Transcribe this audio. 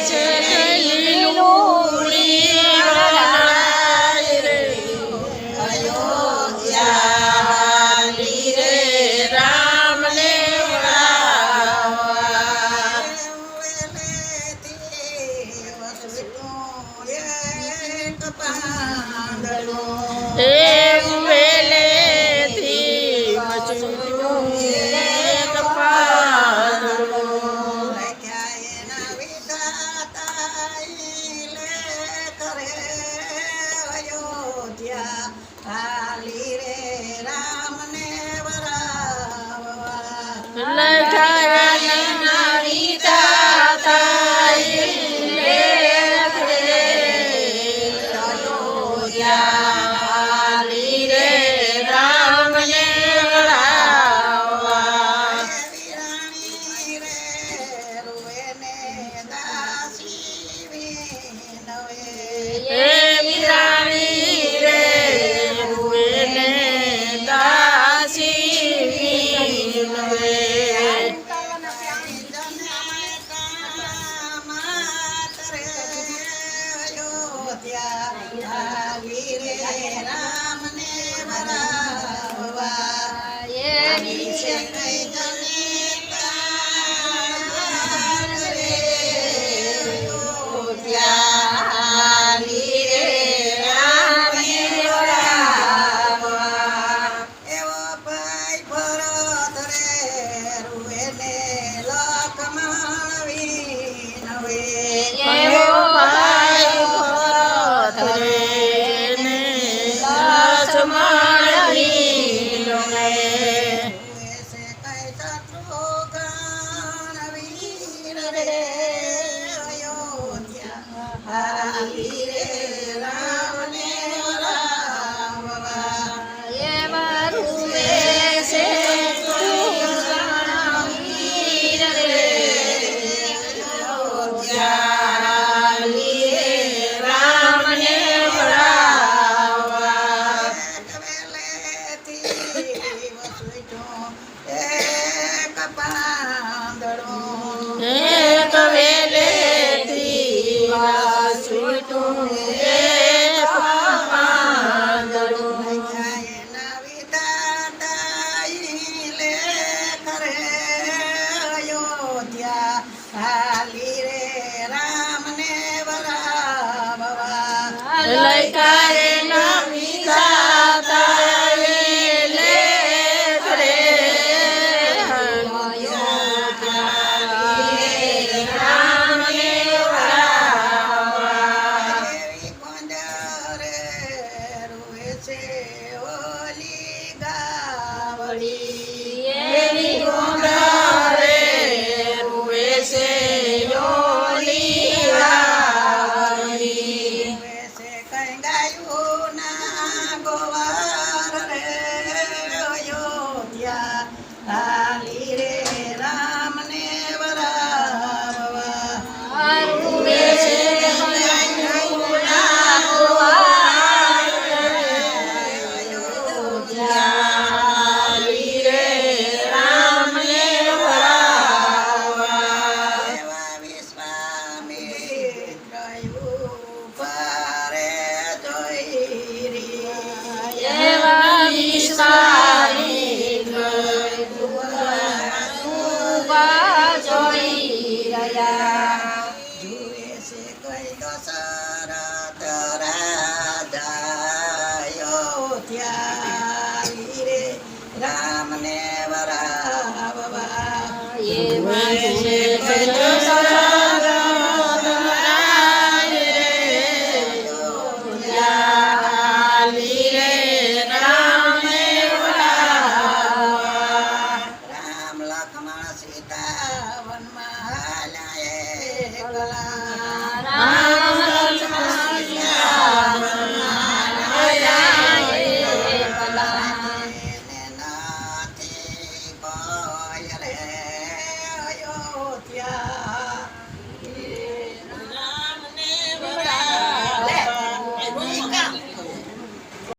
છે કઈ લૂણી વરણાય રે અયોધ્યા હાલી રે રામને વળાવવા એક વેલેથી વચનું એક પાંદડું હાલી રે રામને વરાવવા લખાયા વિધાતા લેખ રે અયોધ્યા હાલી રે રામને વળાવવા વિરાણી રે રૂવે ને દાસી વિનવે એ વિરાણી રે રૂએને દાસી વિનવે હાલી રે રામને વરાવવા એની છે કઈ હાલી રે રામને વળાવવા એવો ભાઈ ભરત રે રૂએ ને લખમણ વિનવે એવો ભાઈ ભરત રે ને લક્ષ્મણ વિનવે છે કઈ શત્રુઘ્ન વીર રે અયોધ્યા હાલી રે રામને વરાવવા એવા રૂવે છે કૃષ્ણ વીર રે અયોધ્યા હાલી રે રામને વળાવવા એક પાંદડું એક વેલેથી વાસુટું એક પાંદડું એના વિધાતાઈ લેખ રે અયોધ્યા હાલી રે રામને વરાવવા લખાય નમી દાતા લેખ રે અયોધ્યા રામને વળાવવા એવી કોંડરે રૂએ છે ઓલી ગાવડી એવી ગોંડરે રૂવે છે યોલી વાવડી રૂએ છે કઈ ગાયું ના ગોવાર રે અયોધ્યા હાલી રે રામને વરાવવા રૂવે છે ગંગા ગોવાળ રે અયોધ્યા હાલી રે રામને વળાવવા એવા વિશ્વામિત્ર ઉપરે જોઈ રી એવા વિશ્વામિત્ર ઉભા જોઈ રહ્યા જુએ છે કઈ દશરથ રાજા અયોધ્યા રે રામને વરાવવા એવા છે